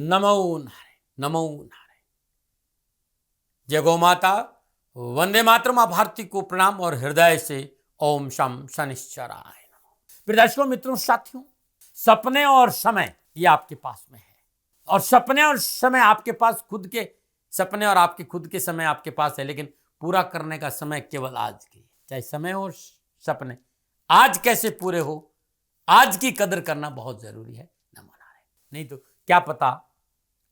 नमो नारायण, नमो नारायण। जय गौ माता, वंदे मातरम। आप भारती को प्रणाम और हृदय से ओम शम शनिश्चराय नमः। प्रिय दर्शकों, मित्रों, साथियों, सपने और समय ये आपके पास में है और सपने और समय आपके पास, खुद के सपने और आपके खुद के समय आपके पास है, लेकिन पूरा करने का समय केवल आज की है। चाहे समय और सपने आज कैसे पूरे हो, आज की कदर करना बहुत जरूरी है। नमो नारायण। नहीं तो क्या पता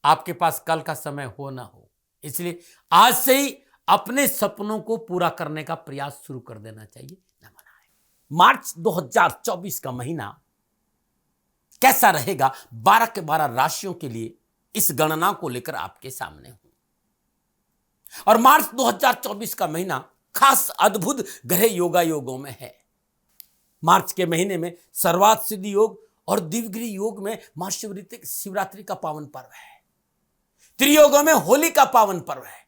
आपके पास कल का समय हो ना हो। इसलिए आज से ही अपने सपनों को पूरा करने का प्रयास शुरू कर देना चाहिए। नमो नारायण। मार्च 2024 का महीना कैसा रहेगा 12 के 12 राशियों के लिए, इस गणना को लेकर आपके सामने हूं। और मार्च 2024 का महीना खास अद्भुत ग्रह योगा योगों में है। मार्च के महीने में सर्वार्थ सिद्धि योग और दिव्यगिरी योग में महाशिवरात्रि का पावन पर्व है। त्रियोगों में होली का पावन पर्व है।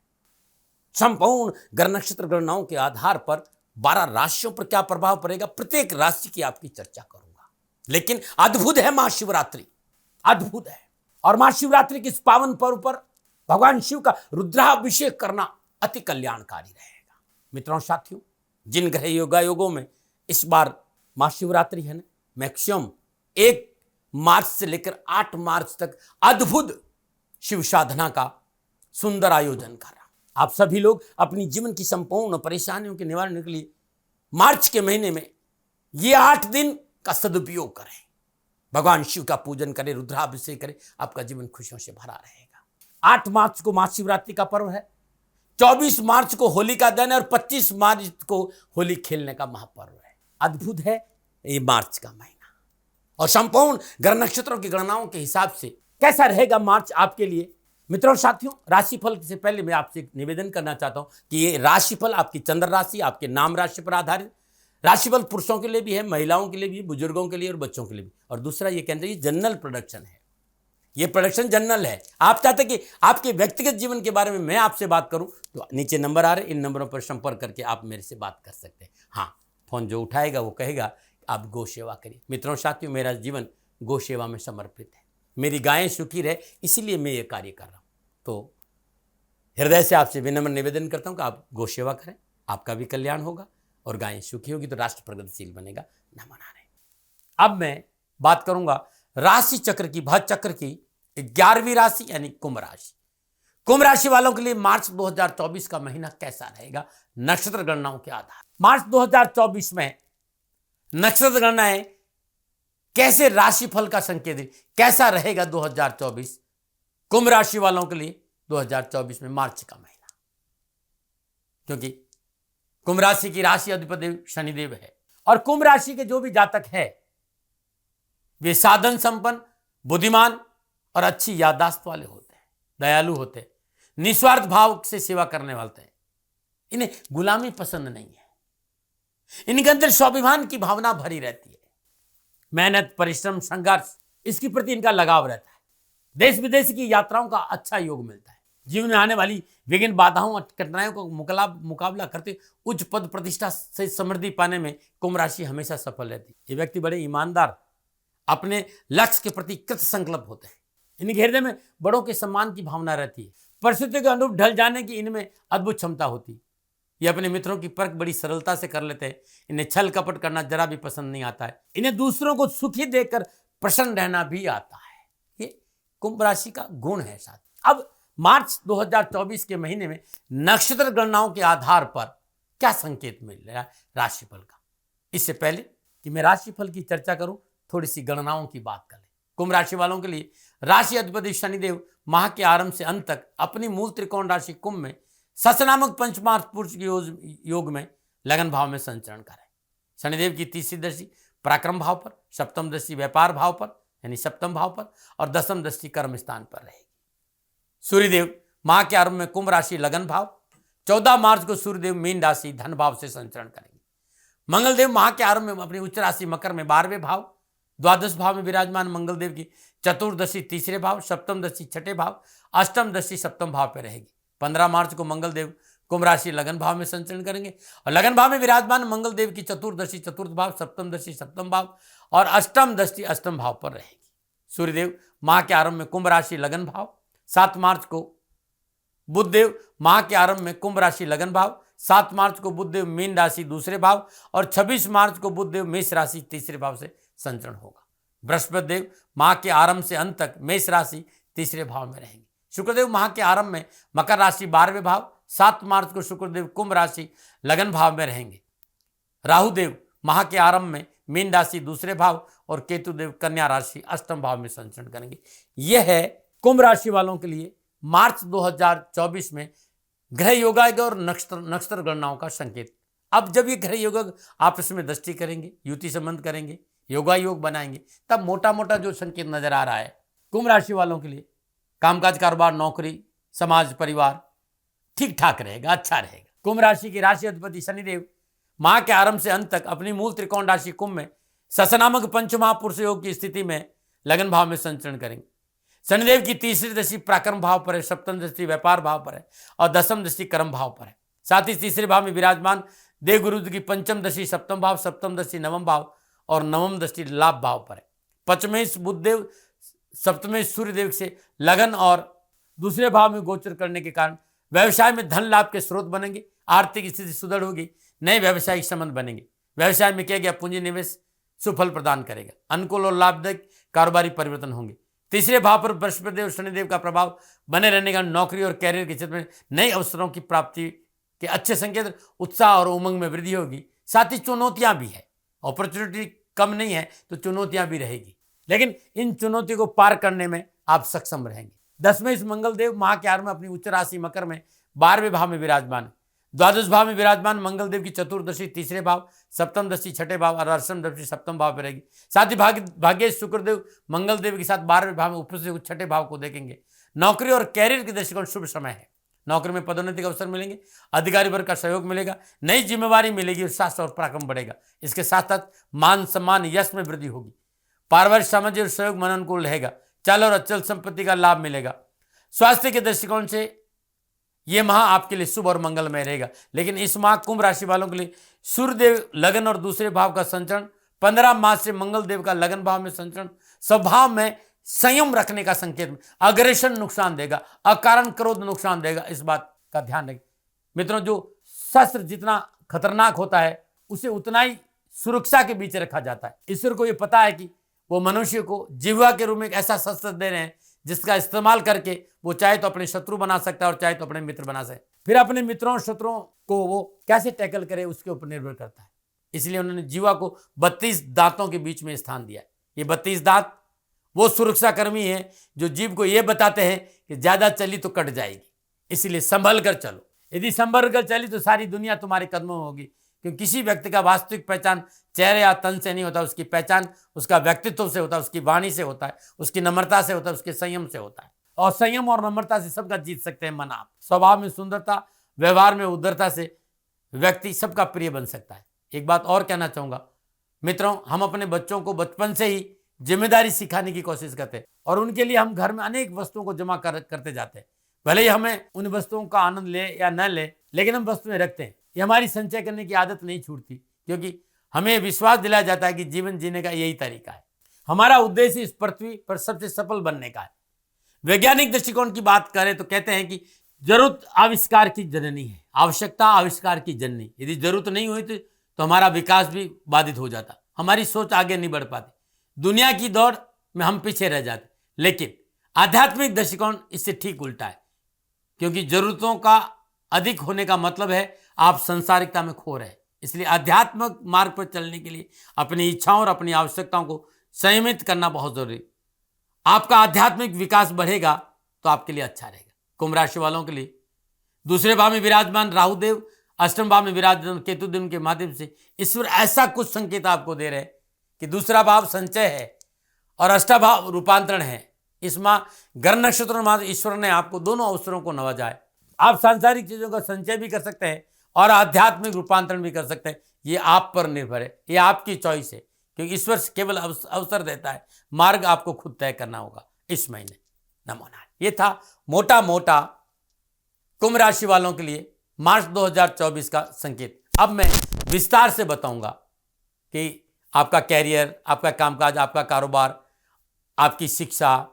संपूर्ण ग्रह नक्षत्र गणनाओं के आधार पर 12 राशियों पर क्या प्रभाव पड़ेगा, प्रत्येक राशि की आपकी चर्चा करूंगा। लेकिन अद्भुत है महाशिवरात्रि, अद्भुत है। और महाशिवरात्रि के इस पावन पर्व पर भगवान शिव का रुद्राभिषेक करना अति कल्याणकारी रहेगा। मित्रों, साथियों, जिन ग्रह योगा योगों में इस बार महाशिवरात्रि है ना, मैक्सिमम 1 मार्च से लेकर 8 मार्च तक अद्भुत शिव साधना का सुंदर आयोजन कर रहा। आप सभी लोग अपनी जीवन की संपूर्ण परेशानियों के निवारण के लिए मार्च के महीने में ये 8 दिन का सदुपयोग करें। भगवान शिव का पूजन करें, रुद्राभिषेक करें, आपका जीवन खुशियों से भरा रहेगा। 8 मार्च को महाशिवरात्रि का पर्व है, 24 मार्च को होली का दिन है और 25 मार्च को होली खेलने का महापर्व है। अद्भुत है ये मार्च का महीना। और संपूर्ण ग्रह नक्षत्रों की गणनाओं के हिसाब से कैसा रहेगा मार्च आपके लिए। मित्रों, साथियों, राशिफल से पहले मैं आपसे एक निवेदन करना चाहता हूं कि ये राशिफल आपकी चंद्र राशि, आपके नाम राशि पर आधारित राशिफल पुरुषों के लिए भी है, महिलाओं के लिए भी, बुजुर्गों के लिए और बच्चों के लिए भी। और दूसरा ये कहते हैं ये जनरल प्रोडक्शन है, ये प्रोडक्शन जनरल है। आप चाहते कि आपके व्यक्तिगत जीवन के बारे में मैं आपसे बात करूं तो नीचे नंबर आ रहे, इन नंबरों पर संपर्क करके आप मेरे से बात कर सकते हैं। हाँ, फोन जो उठाएगा वो कहेगा आप गौ सेवा करिए। मित्रों, साथियों, मेरा जीवन गौ सेवा में समर्पित है। मेरी गायें सुखी रहे, इसीलिए मैं ये कार्य कर रहा हूं। तो हृदय से आपसे विनम्र निवेदन करता हूं कि आप गौ सेवा करें, आपका भी कल्याण होगा और गायें सुखी होगी तो राष्ट्र प्रगतिशील बनेगा। नमो नारायण। अब मैं बात करूंगा राशि चक्र की, भात चक्र की 11वीं राशि यानी कुंभ राशि। कुंभ राशि वालों के लिए मार्च 2024 का महीना कैसा रहेगा नक्षत्र गणनाओं के आधार। मार्च 2024 में नक्षत्र गणनाएं कैसे राशिफल का संकेत दे, कैसा रहेगा 2024 कुंभ राशि वालों के लिए 2024 में मार्च का महीना। क्योंकि कुंभ राशि की राशि अधिपति शनिदेव है और कुंभ राशि के जो भी जातक है वे साधन संपन्न, बुद्धिमान और अच्छी याददाश्त वाले होते हैं, दयालु होते हैं, निस्वार्थ भाव से सेवा करने वाले हैं। इन्हें गुलामी पसंद नहीं है, इनके अंदर स्वाभिमान की भावना भरी रहती है। मेहनत, परिश्रम, संघर्ष, इसके प्रति इनका लगाव रहता है। देश विदेश की यात्राओं का अच्छा योग मिलता है। जीवन में आने वाली विभिन्न बाधाओं और कठिनाइयों को मुकाबला करते उच्च पद प्रतिष्ठा से समृद्धि पाने में कुंभ राशि हमेशा सफल रहती है। ये व्यक्ति बड़े ईमानदार, अपने लक्ष्य के प्रति कृत संकल्प होते हैं। इनके हृदय में बड़ों के सम्मान की भावना रहती है। परिस्थितियों के अनुरूप ढल जाने की इनमें अद्भुत क्षमता होती है। ये अपने मित्रों की परख बड़ी सरलता से कर लेते हैं। इन्हें छल कपट करना जरा भी पसंद नहीं आता है। इन्हें दूसरों को सुखी देखकर प्रसन्न रहना भी आता है। ये कुंभ राशि का गुण है। साथ अब मार्च 2024 के महीने में नक्षत्र गणनाओं के आधार पर क्या संकेत मिल रहा है राशिफल का। इससे पहले कि मैं राशिफल की चर्चा करूं, थोड़ी सी गणनाओं की बात करें। कुंभ राशि वालों के लिए राशि अधिपति शनिदेव माह के आरंभ से अंत तक अपनी मूल त्रिकोण राशि कुंभ में सस नामक पंचमार्थ पुरुष योग में लगन भाव में संचरण करें। शनिदेव की तीसरी दृष्टि पराक्रम भाव पर, सप्तम दृष्टि व्यापार भाव पर यानी सप्तम भाव पर और दसम दृष्टि कर्म स्थान पर रहेगी। सूर्यदेव माह के आरंभ में कुंभ राशि लगन भाव, 14 मार्च को सूर्यदेव मीन राशि धन भाव से संचरण करेंगे। मंगलदेव माह के आरंभ में अपनी उच्च राशि मकर में 12वें भाव, द्वादश भाव में विराजमान मंगलदेव की चतुर्दशी तीसरे भाव, सप्तम दृष्टि छठे भाव, अष्टम दृष्टि सप्तम भाव पर रहेगी। 15 मार्च को मंगलदेव कुंभ राशि लगन भाव में संचरण करेंगे और लगन भाव में विराजमान मंगलदेव की चतुर्दशी चतुर्थ भाव, सप्तम दृष्टि सप्तम भाव और अष्टम दृष्टि अष्टम भाव पर रहेगी। सूर्यदेव माह के आरंभ में कुंभ राशि लगन भाव। 7 मार्च को बुधदेव माह के आरंभ में कुंभ राशि लगन भाव। 7 मार्च को बुधदेव मीन राशि दूसरे भाव और 26 मार्च को बुधदेव मेष राशि तीसरे भाव से संचरण होगा। बृहस्पति देव माह के आरंभ से अंत तक मेष राशि तीसरे भाव में रहेंगे। शुक्रदेव माह के आरंभ में मकर राशि 12वें भाव। 7 मार्च को शुक्रदेव कुंभ राशि लगन भाव में रहेंगे। राहुदेव माह के आरंभ में मीन राशि दूसरे भाव और केतुदेव कन्या राशि अष्टम भाव में संचरण करेंगे। यह है कुंभ राशि वालों के लिए मार्च 2024 में ग्रह योगायोग और नक्षत्र गणनाओं का संकेत। अब जब ये ग्रह योग आपस में दृष्टि करेंगे, युति संबंध करेंगे, योगायोग बनाएंगे, तब मोटा मोटा जो संकेत नजर आ रहा है कुंभ राशि वालों के लिए कामकाज, कारोबार, नौकरी, समाज, परिवार ठीक ठाक रहेगा, अच्छा रहेगा। कुंभ राशि की राशि अधिपति शनिदेव माह के आरंभ से अंत तक अपनी मूल त्रिकोण राशि कुंभ में ससनामक पंचमहापुरुष योग की स्थिति में लगन भाव में संचरण करेंगे। शनिदेव की तीसरी दृष्टि पराक्रम भाव पर है, सप्तम दृष्टि व्यापार भाव पर है और दसम दृष्टि कर्म भाव पर है। साथ ही तीसरे भाव में विराजमान देव गुरु की पंचम दृष्टि सप्तम भाव, सप्तम दृष्टि नवम भाव और नवम दृष्टि लाभ भाव पर है। पंचमेश बुधदेव सप्तमेश सूर्यदेव से लगन और दूसरे भाव में गोचर करने के कारण व्यवसाय में धन लाभ के स्रोत बनेंगे, आर्थिक स्थिति सुदृढ़ होगी, नए व्यवसायिक संबंध बनेंगे। व्यवसाय में किया गया पूंजी निवेश सुफल प्रदान करेगा। अनुकूल और लाभदायक कारोबारी परिवर्तन होंगे। तीसरे भाव पर बृहस्पति और शनिदेव का प्रभाव बने रहने का नौकरी और कैरियर के क्षेत्र में नए अवसरों की प्राप्ति के अच्छे संकेत, उत्साह और उमंग में वृद्धि होगी। साथ ही चुनौतियां भी है, अपॉर्चुनिटी कम नहीं है तो चुनौतियां भी रहेगी, लेकिन इन चुनौतियों को पार करने में आप सक्षम रहेंगे। 10वें इस मंगलदेव माह के आरंभ में अपनी उच्च राशि मकर में 12वें भाव में विराजमान, द्वादश भाव में विराजमान मंगलदेव की चतुर्दशी तीसरे भाव, सप्तम दृष्टि छठे भाव और अष्टम दृष्टि सप्तम भाव पर रहेगी। साथ ही भाग्येश शुक्रदेव मंगलदेव के साथ 12वें भाव में उपस्थित छठे भाव को देखेंगे। नौकरी और कैरियर के दृष्टिकोण शुभ समय है। नौकरी में पदोन्नति का अवसर मिलेंगे, अधिकारी वर्ग का सहयोग मिलेगा, नई जिम्मेवारी मिलेगी और शास्त्र और पराक्रम बढ़ेगा। इसके साथ साथ मान सम्मान यश में वृद्धि होगी। पारिवारिक सामंजस्य और सहयोग मन अनुकूल रहेगा। चल और अचल संपत्ति का लाभ मिलेगा। स्वास्थ्य के दृष्टिकोण से यह माह आपके लिए शुभ और मंगलमय रहेगा। लेकिन इस माह कुंभ राशि वालों के लिए सूर्यदेव लगन और दूसरे भाव का संचरण, 15 मार्च से मंगल देव का लगन भाव में संचरण स्वभाव में संयम रखने का संकेत, अग्रेशन नुकसान देगा, अकारण क्रोध नुकसान देगा। इस बात का ध्यान रखें मित्रों। जो शस्त्र जितना खतरनाक होता है उसे उतना ही सुरक्षा के बीच रखा जाता है। ईश्वर को यह पता है कि वो मनुष्य को जिह्वा के रूप में एक ऐसा शस्त्र दे रहे हैं जिसका इस्तेमाल करके वो चाहे तो अपने शत्रु बना सकता है और चाहे तो अपने मित्र बना सकता है। फिर अपने मित्रों और शत्रुओं को वो कैसे टैकल करे उसके ऊपर निर्भर करता है। इसलिए उन्होंने जीवा को 32 दांतों के बीच में स्थान दिया है। ये 32 दांत वो सुरक्षा कर्मी है जो जीव को ये बताते हैं कि ज्यादा चली तो कट जाएगी, इसलिए संभल कर चलो। यदि संभल कर चली तो सारी दुनिया तुम्हारे कदमों में होगी। क्योंकि किसी व्यक्ति का वास्तविक पहचान चेहरे या तन से नहीं होता, उसकी पहचान उसका व्यक्तित्व से होता है, उसकी वाणी से होता है, उसकी नम्रता से होता है, उसके संयम से होता है। और संयम और नम्रता से सबका जीत सकते हैं मन आप। स्वभाव में सुंदरता, व्यवहार में उदारता से व्यक्ति सबका प्रिय बन सकता है। एक बात और कहना चाहूंगा मित्रों, हम अपने बच्चों को बचपन से ही जिम्मेदारी सिखाने की कोशिश करते हैं और उनके लिए हम घर में अनेक वस्तुओं को जमा करते जाते हैं। भले ही हमें उन वस्तुओं का आनंद ले या न ले, लेकिन हम वस्तुएं रखते हैं। ये हमारी संचय करने की आदत नहीं छूटती, क्योंकि हमें विश्वास दिलाया जाता है कि जीवन जीने का यही तरीका है। हमारा उद्देश्य इस पृथ्वी पर सबसे सफल बनने का है। वैज्ञानिक दृष्टिकोण की बात करें तो कहते हैं कि जरूरत आविष्कार की जननी है, आवश्यकता आविष्कार की जननी। यदि जरूरत नहीं हुई तो हमारा विकास भी बाधित हो जाता, हमारी सोच आगे नहीं बढ़ पाती, दुनिया की दौड़ में हम पीछे रह जाते। लेकिन आध्यात्मिक दृष्टिकोण इससे ठीक उल्टा है, क्योंकि जरूरतों का अधिक होने का मतलब है आप संसारिकता में खो रहे। इसलिए आध्यात्मिक मार्ग पर चलने के लिए अपनी इच्छाओं और अपनी आवश्यकताओं को संयमित करना बहुत जरूरी। आपका आध्यात्मिक विकास बढ़ेगा तो आपके लिए अच्छा रहेगा। कुंभ राशि वालों के लिए दूसरे भाव में विराजमान राहुदेव, अष्टम भाव में विराजमान केतुदेव के माध्यम से ईश्वर ऐसा कुछ संकेत आपको दे रहे हैं कि दूसरा भाव संचय है और अष्टम भाव रूपांतरण है। इस माह ग्रह नक्षत्र माह ईश्वर ने आपको दोनों अवसरों को नवाजा है। आप सांसारिक चीजों का संचय भी कर सकते हैं और आध्यात्मिक रूपांतरण भी कर सकते हैं। ये आप पर निर्भर है, ये आपकी चॉइस है, क्योंकि ईश्वर केवल अवसर देता है, मार्ग आपको खुद तय करना होगा इस महीने। नमो नारायण। ये था मोटा मोटा कुंभ राशि वालों के लिए मार्च 2024 का संकेत। अब मैं विस्तार से बताऊंगा कि आपका कैरियर, आपका कामकाज, आपका कारोबार, आपकी शिक्षा,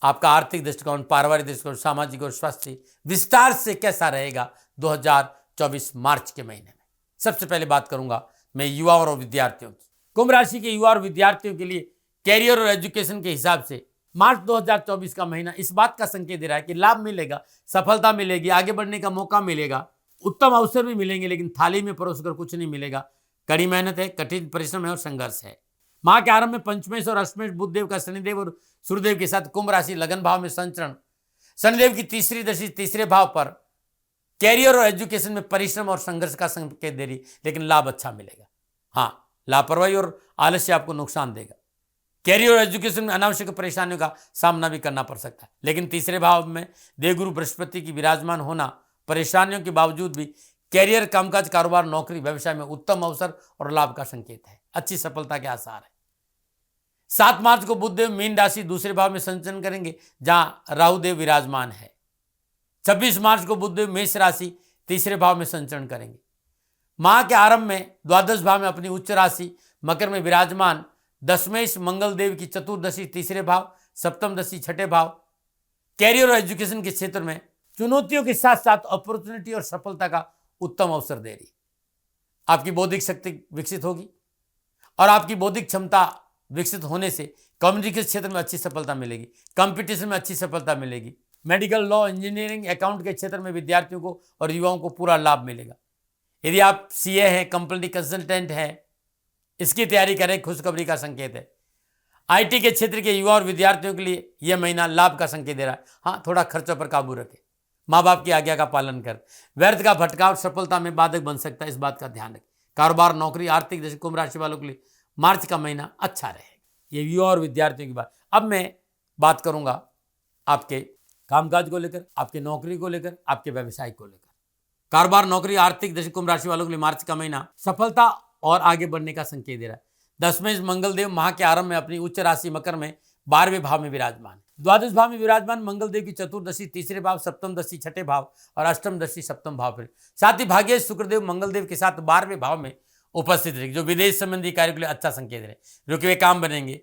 आपका आर्थिक दृष्टिकोण, पारिवारिक दृष्टिकोण, सामाजिक और स्वास्थ्य विस्तार से कैसा रहेगा 2024 मार्च के महीने में। सबसे पहले बात करूंगा मैं युवाओं और विद्यार्थियों की। कुंभ राशि के युवा और विद्यार्थियों के लिए कैरियर और एजुकेशन के हिसाब से मार्च 2024 का महीना इस बात का संकेत दे रहा है कि लाभ मिलेगा, सफलता मिलेगी, आगे बढ़ने का मौका मिलेगा, उत्तम अवसर भी मिलेंगे, लेकिन थाली में परोसकर कुछ नहीं मिलेगा। कड़ी मेहनत है, कठिन परिश्रम है और संघर्ष है। माह के आरंभ में पंचमेश और अष्टमेश बुधदेव का शनिदेव और सूर्यदेव के साथ कुंभ राशि लगन भाव में संचरण, शनिदेव की तीसरी दशा तीसरे भाव पर कैरियर और एजुकेशन में परिश्रम और संघर्ष का संकेत दे रही, लेकिन लाभ अच्छा मिलेगा। हाँ, लापरवाही और आलस्य आपको नुकसान देगा। कैरियर और एजुकेशन में अनावश्यक परेशानियों का सामना भी करना पड़ सकता है, लेकिन तीसरे भाव में देवगुरु बृहस्पति की विराजमान होना परेशानियों के बावजूद भी कैरियर, कामकाज, कारोबार, नौकरी, व्यवसाय में उत्तम अवसर और लाभ का संकेत है। अच्छी सफलता के आसार है। 7 मार्च को बुधदेव मीन राशि दूसरे भाव में संचरण करेंगे, जहां राहुदेव विराजमान है। 26 मार्च को बुधदेव मेष राशि तीसरे भाव में संचरण करेंगे। माह के आरंभ में द्वादश भाव में अपनी उच्च राशि मकर में विराजमान दशमेश मंगलदेव की चतुर्दशी तीसरे भाव, सप्तम दशी छठे भाव कैरियर और एजुकेशन के क्षेत्र में चुनौतियों के साथ साथ अपॉर्चुनिटी और सफलता का उत्तम अवसर दे रही। आपकी बौद्धिक शक्ति विकसित होगी और आपकी बौद्धिक क्षमता विकसित होने से कम्युनिकेशन क्षेत्र में अच्छी सफलता मिलेगी, कंपटीशन में अच्छी सफलता मिलेगी। मेडिकल, लॉ, इंजीनियरिंग, अकाउंट के क्षेत्र में विद्यार्थियों को और युवाओं को पूरा लाभ मिलेगा। यदि आप सीए हैं, कंपनी कंसल्टेंट हैं, इसकी तैयारी करें, खुशखबरी का संकेत है। आईटी के क्षेत्र के युवा और विद्यार्थियों के लिए यह महीना लाभ का संकेत दे रहा है। हाँ, थोड़ा खर्चों पर काबू रखें, माँ बाप की आज्ञा का पालन कर। व्यर्थ का भटकाव सफलता में बाधक बन सकता है, इस बात का ध्यान रखें। कारोबार, नौकरी, आर्थिक जैसे कुंभ राशि वालों के लिए मार्च का महीना अच्छा रहेगा। ये युवा और विद्यार्थियों की बात। अब मैं बात करूंगा आपके कामकाज को लेकर, आपके नौकरी को लेकर, आपके व्यवसाय को लेकर। कारोबार, नौकरी, आर्थिक दशा कुंभ राशि वालों के लिए मार्च का महीना सफलता और आगे बढ़ने का संकेत दे रहा है। दशमेश मंगलदेव माह के आरंभ में अपनी उच्च राशि मकर में 12वें भाव में विराजमान, द्वादश भाव में विराजमान मंगलदेव की चतुर्दशी तीसरे भाव, सप्तम दशी छठे भाव और अष्टम दशी सप्तम भाव पर। साथ ही भाग्येश शुक्रदेव मंगलदेव के साथ 12वें भाव में उपस्थित रहेगी, जो विदेश संबंधी कार्यों के लिए अच्छा संकेत है। रुके हुए काम बनेंगे।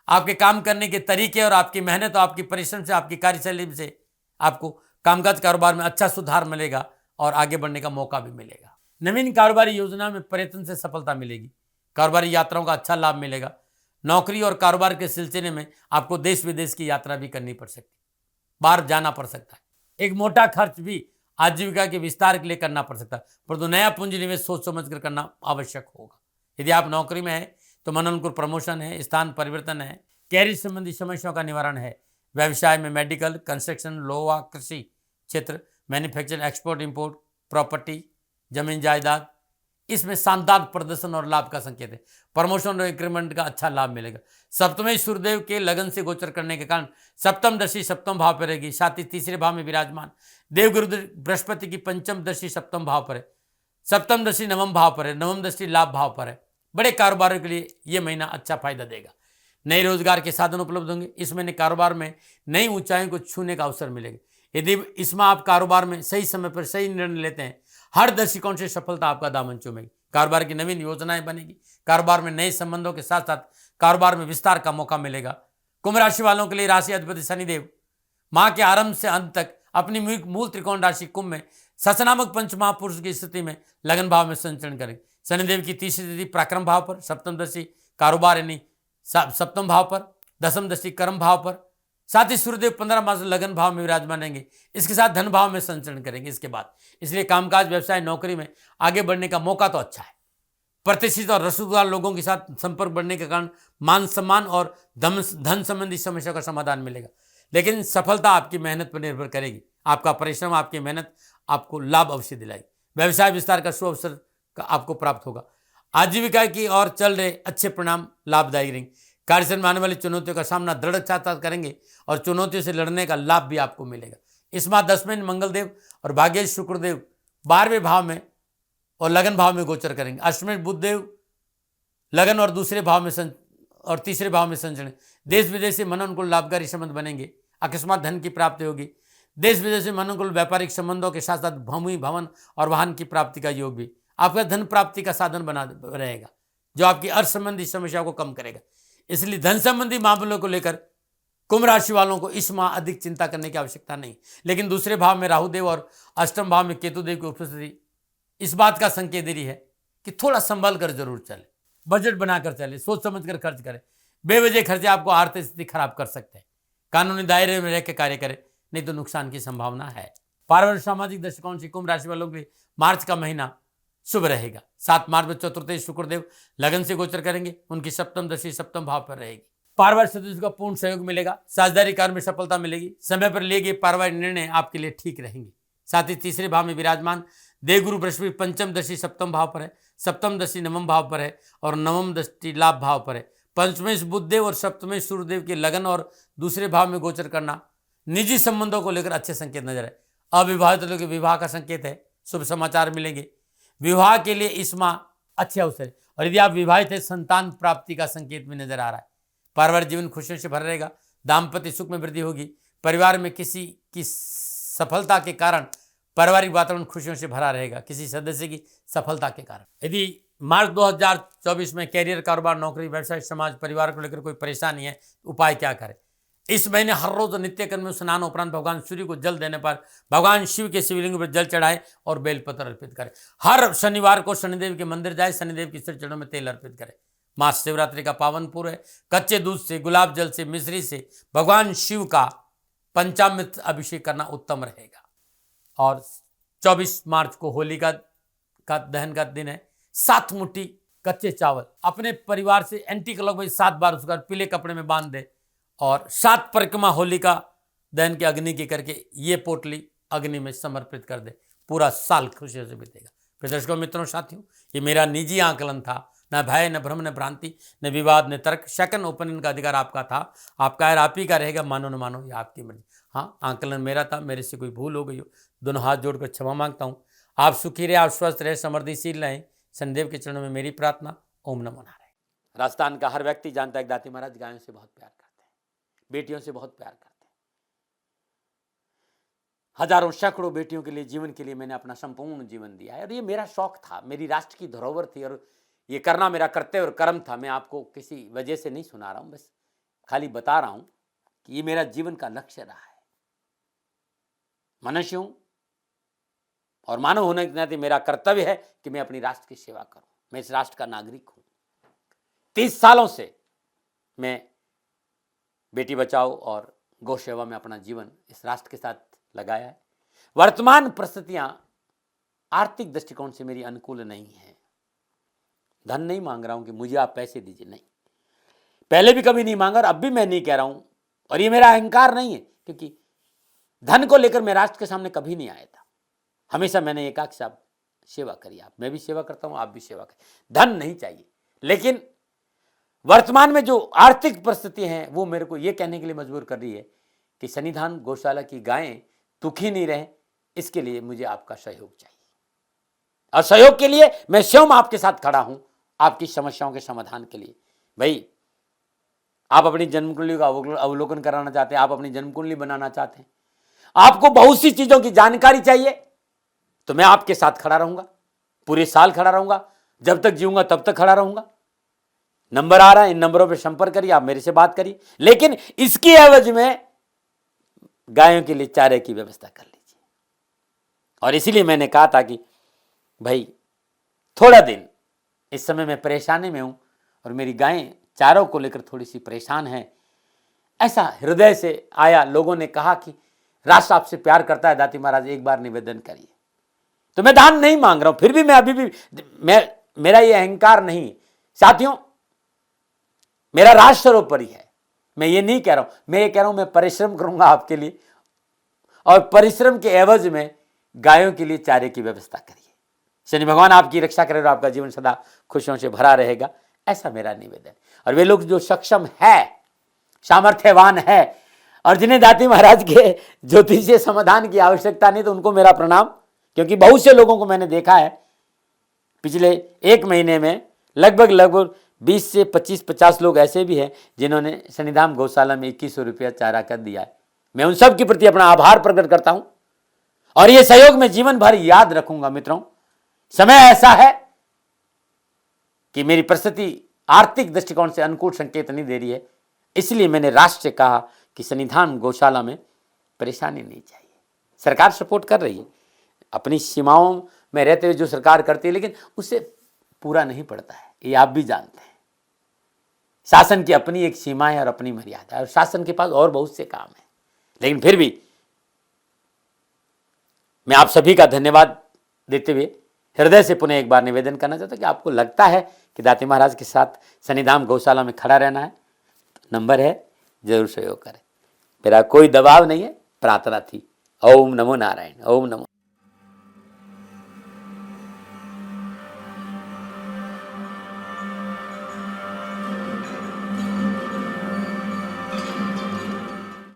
आपके काम करने के तरीके और आपकी मेहनत और आपकी परिश्रम से, आपकी कार्यशैली से आपको कामकाज, कारोबार में अच्छा सुधार मिलेगा और आगे बढ़ने का मौका भी मिलेगा। नवीन कारोबारी योजना में प्रयत्न से सफलता मिलेगी। कारोबारी यात्राओं का अच्छा लाभ मिलेगा। नौकरी और कारोबार के सिलसिले में आपको देश विदेश की यात्रा भी करनी पड़ सकती है, बाहर जाना पड़ सकता है। एक मोटा खर्च भी आजीविका के विस्तार के लिए करना पड़ सकता है, परंतु नया पूंजी निवेश सोच समझ कर करना आवश्यक होगा। यदि आप नौकरी में हैं तो मनोनुकूल प्रमोशन है, स्थान परिवर्तन है, कैरियर संबंधी समस्याओं का निवारण है। व्यवसाय में मेडिकल, कंस्ट्रक्शन, लोहा, कृषि क्षेत्र, मैन्युफैक्चरिंग, एक्सपोर्ट इंपोर्ट, प्रॉपर्टी, जमीन जायदाद, इसमें शानदार प्रदर्शन और लाभ का संकेत है। प्रमोशन और इंक्रीमेंट का अच्छा लाभ मिलेगा। सप्तमेश सूर्यदेव के लगन से गोचर करने के कारण सप्तम दशी सप्तम भाव पर रहेगी। साथ ही तीसरे भाव में विराजमान देवगुरु बृहस्पति की पंचम दशी सप्तम भाव पर है, सप्तम दशी नवम भाव पर है, नवम दशी लाभ भाव पर है। बड़े कारोबारियों के लिए यह महीना अच्छा फायदा देगा। नए रोजगार के साधन उपलब्ध होंगे। इस महीने कारोबार में नई ऊंचाइयों को छूने का अवसर मिलेगा। यदि इसमें आप कारोबार में सही समय पर सही निर्णय लेते हैं, हर दृष्टिकोण से सफलता आपका दामन चूमेगी। कारोबार की नवीन योजनाएं बनेगी। कारोबार में नए संबंधों के साथ साथ कारोबार में विस्तार का मौका मिलेगा। कुंभ राशि वालों के लिए राशि अधिपति शनिदेव माह के आरंभ से अंत तक अपनी मूल त्रिकोण राशि कुंभ में सचनामक पंच महापुरुष की स्थिति में लगन भाव में संचरण करेंगे। शनिदेव की तीसरी तिथि पराक्रम भाव पर, सप्तम दशी कारोबार यानी सप्तम भाव पर, दसम दशी कर्म भाव पर। साथ ही सूर्यदेव 15 मास लगन भाव में विराजमान रहेंगे। इसके साथ धन भाव में संचरण करेंगे इसके बाद। इसलिए कामकाज, व्यवसाय, नौकरी में आगे बढ़ने का मौका तो अच्छा है। प्रतिष्ठित और रसूखदार लोगों के साथ संपर्क बढ़ने के कारण मान सम्मान और धन संबंधी समस्या का समाधान मिलेगा। लेकिन सफलता आपकी मेहनत पर निर्भर करेगी। आपका परिश्रम, आपकी मेहनत आपको लाभ अवश्य दिलाएगी। व्यवसाय विस्तार का शुभ अवसर आपको प्राप्त होगा। आजीविका की ओर चल रहे अच्छे परिणाम लाभदायी रहेंगे। कार्यस्थल में आने वाली चुनौतियों का सामना दृढ़ता के साथ करेंगे और चुनौतियों से लड़ने का लाभ भी आपको मिलेगा। इस माह दशमेश मंगलदेव और भाग्येश शुक्रदेव 12वें भाव में और लगन भाव में गोचर करेंगे। अष्टमेश बुधदेव लगन और दूसरे भाव में और तीसरे भाव में संचरण। देश विदेश से मनोनुकूल लाभकारी संबंध बनेंगे। अकस्मात धन की प्राप्ति होगी। देश विदेश से मनोनुकूल व्यापारिक संबंधों के साथ साथ भूमि, भवन और वाहन की प्राप्ति का योग भी आपका धन प्राप्ति का साधन बना रहेगा, जो आपकी अर्थ संबंधी समस्याओं को कम करेगा। इसलिए धन संबंधी मामलों को लेकर कुंभ राशि वालों को इस माह अधिक चिंता करने की आवश्यकता नहीं, लेकिन दूसरे भाव में राहुदेव और अष्टम भाव में केतुदेव की उपस्थिति इस बात का संकेत दे रही है कि थोड़ा संभल कर जरूर चले, बजट बनाकर चले, सोच समझ कर खर्च करें। बेवजह खर्चे आपको आर्थिक स्थिति खराब कर सकते हैं। कानूनी दायरे में रहकर कार्य करें, नहीं तो नुकसान की संभावना है। पारिवारिक सामाजिक दृष्टिकोण से कुंभ राशि वालों के लिए मार्च का महीना शुभ रहेगा। 7 मार्च में चतुर्थ शुक्रदेव लगन से गोचर करेंगे, उनकी सप्तम दशा सप्तम भाव पर रहेगी। पारिवारिक सदस्यों का पूर्ण सहयोग मिलेगा, साझेदारी कार्य में सफलता मिलेगी। समय पर लिए गए पारिवारिक निर्णय आपके लिए ठीक रहेंगे। साथ ही तीसरे भाव में विराजमान देवगुरु बृहस्पति पंचम दशा सप्तम भाव पर है, सप्तम दशा नवम भाव पर है और नवम दृष्टि लाभ भाव पर है। पंचमेश बुधदेव और सप्तमेश सूर्यदेव के लगन और दूसरे भाव में गोचर करना निजी संबंधों को लेकर अच्छे संकेत नजर है। अविवाहित लोगों के विवाह का संकेत है, शुभ समाचार मिलेंगे। विवाह के लिए इस माह अच्छे अवसर है और यदि आप विवाहित है संतान प्राप्ति का संकेत भी नजर आ रहा है। पारिवारिक जीवन खुशियों से भर रहेगा, दाम्पत्य सुख में वृद्धि होगी। परिवार में किसी की सफलता के कारण पारिवारिक वातावरण खुशियों से भरा रहेगा, किसी सदस्य की सफलता के कारण। यदि मार्च 2024 में कैरियर, कारोबार, नौकरी, व्यवसाय, समाज, परिवार को लेकर कोई परेशानी है, उपाय क्या करें? इस महीने हर रोज नित्य कर्म में स्नान उपरांत भगवान सूर्य को जल देने पर भगवान शिव के शिवलिंग पर जल चढ़ाए और बेलपत्र अर्पित करें। हर शनिवार को शनिदेव के मंदिर जाए, शनिदेव के सिर चरणों में तेल अर्पित करें। महाशिवरात्रि का पावन पर्व है। कच्चे दूध से, गुलाब जल से, मिश्री से भगवान शिव का पंचामृत अभिषेक करना उत्तम रहेगा। और 24 मार्च को होलिका का दहन का दिन है। 7 मुट्ठी कच्चे चावल अपने परिवार से एंटी क्लॉकवाइज 7 बार उसका पीले कपड़े में बांध दे और 7 परिक्रमा होलिका दहन की अग्नि की करके ये पोटली अग्नि में समर्पित कर दे। पूरा साल खुशियों से बीतेगा। फिर दर्शकों, मित्रों, साथियों, ये मेरा निजी आकलन था। न भय, न भ्रम, न भ्रांति, न विवाद, न तर्क। सेकंड ओपिनियन का अधिकार आपका था, आपका है, आप ही का रहेगा। मानो न मानो, ये आपकी मर्जी। हाँ, आकलन मेरा था, मेरे से कोई भूल हो गई हो, दोनों हाथ जोड़कर क्षमा मांगता हूँ। आप सुखी रहे, आप स्वस्थ रहे, समृद्धिशील रहें, शनिदेव के चरणों में मेरी प्रार्थना। ओम नमो नारायण। राजस्थान का हर व्यक्ति जानता है कि दाती महाराज गायों से बहुत प्यार करते हैं, बेटियों से बहुत प्यार करते हैं। हजारों सैकड़ों बेटियों के लिए, जीवन के लिए मैंने अपना संपूर्ण जीवन दिया है और ये मेरा शौक था, मेरी राष्ट्र की धरोहर थी और ये करना मेरा कर्तव्य और कर्म था। मैं आपको किसी वजह से नहीं सुना रहा हूं, बस खाली बता रहा हूं कि ये मेरा जीवन का लक्ष्य रहा है। मनुष्य हूं और मानव होने के नाते मेरा कर्तव्य है कि मैं अपनी राष्ट्र की सेवा करूं। मैं इस राष्ट्र का नागरिक हूं। 30 सालों से मैं बेटी बचाओ और गौ सेवा में अपना जीवन इस राष्ट्र के साथ लगाया है। वर्तमान परिस्थितियां आर्थिक दृष्टिकोण से मेरी अनुकूल नहीं है। धन नहीं मांग रहा हूं कि मुझे आप पैसे दीजिए, नहीं, पहले भी कभी नहीं मांगा और अब भी मैं नहीं कह रहा हूं। और ये मेरा अहंकार नहीं है, क्योंकि धन को लेकर मैं राष्ट्र के सामने कभी नहीं आया था। हमेशा मैंने ये कहा कि साहब सेवा करिए, आप, मैं भी सेवा करता हूं, आप भी सेवा करें। धन नहीं चाहिए, लेकिन वर्तमान में जो आर्थिक परिस्थिति है वो मेरे को ये कहने के लिए मजबूर कर रही है कि सन्निधान गौशाला की गायें दुखी नहीं रहे, इसके लिए मुझे आपका सहयोग चाहिए। और सहयोग के लिए मैं स्वयं आपके साथ खड़ा हूं, आपकी समस्याओं के समाधान के लिए। भाई, आप अपनी जन्म कुंडली का अवलोकन कराना चाहते हैं, आप अपनी जन्म कुंडली बनाना चाहते हैं, आपको बहुत सी चीजों की जानकारी चाहिए, तो मैं आपके साथ खड़ा रहूंगा, पूरे साल खड़ा रहूंगा, जब तक जीऊंगा तब तक खड़ा रहूंगा। नंबर आ रहा है, इन नंबरों पर संपर्क करिए, आप मेरे से बात करिए, लेकिन इसकी एवज में गायों के लिए चारे की व्यवस्था कर लीजिए। और इसीलिए मैंने कहा था कि भाई थोड़ा दिन इस समय मैं परेशानी में हूं और मेरी गायें चारों को लेकर थोड़ी सी परेशान हैं। ऐसा हृदय से आया, लोगों ने कहा कि राष्ट्र आपसे प्यार करता है, दाती महाराज एक बार निवेदन करिए। तो मैं दान नहीं मांग रहा हूं, फिर भी मैं अभी भी मेरा ये अहंकार नहीं। साथियों, मेरा राष्ट्र सर्वोपरि है। मैं ये नहीं कह रहा हूं, मैं ये कह रहा हूं मैं परिश्रम करूंगा आपके लिए, और परिश्रम के एवज में गायों के लिए चारे की व्यवस्था करिए। शनि भगवान आपकी रक्षा करे और आपका जीवन सदा खुशियों से भरा रहेगा, ऐसा मेरा निवेदन। और वे लोग जो सक्षम है, सामर्थ्यवान है और जिन्हें दाती महाराज के ज्योतिषीय समाधान की आवश्यकता नहीं, तो उनको मेरा प्रणाम। क्योंकि बहुत से लोगों को मैंने देखा है पिछले 1 महीने में, लगभग 20 से 25-50 लोग ऐसे भी हैं जिन्होंने शनिधाम गौशाला में 2100 रुपया चारा कर दिया है। मैं उन सब के प्रति अपना आभार प्रकट करता हूं और ये सहयोग मैं जीवन भर याद रखूंगा। मित्रों, समय ऐसा है कि मेरी परिस्थिति आर्थिक दृष्टिकोण से अनुकूल संकेत नहीं दे रही है, इसलिए मैंने राष्ट्र से कहा कि सन्निधान गौशाला में परेशानी नहीं चाहिए। सरकार सपोर्ट कर रही है, अपनी सीमाओं में रहते हुए जो सरकार करती है, लेकिन उससे पूरा नहीं पड़ता है, ये आप भी जानते हैं। शासन की अपनी एक सीमा है और अपनी मर्यादा है, और शासन के पास और बहुत से काम है। लेकिन फिर भी मैं आप सभी का धन्यवाद देते हुए हृदय से पुनः एक बार निवेदन करना चाहता हूं कि आपको लगता है कि दाती महाराज के साथ सन्निधान गौशाला में खड़ा रहना है, तो नंबर है, जरूर सहयोग करें। मेरा कोई दबाव नहीं है, प्रार्थना थी। ओम नमो नारायण। ओम नमो।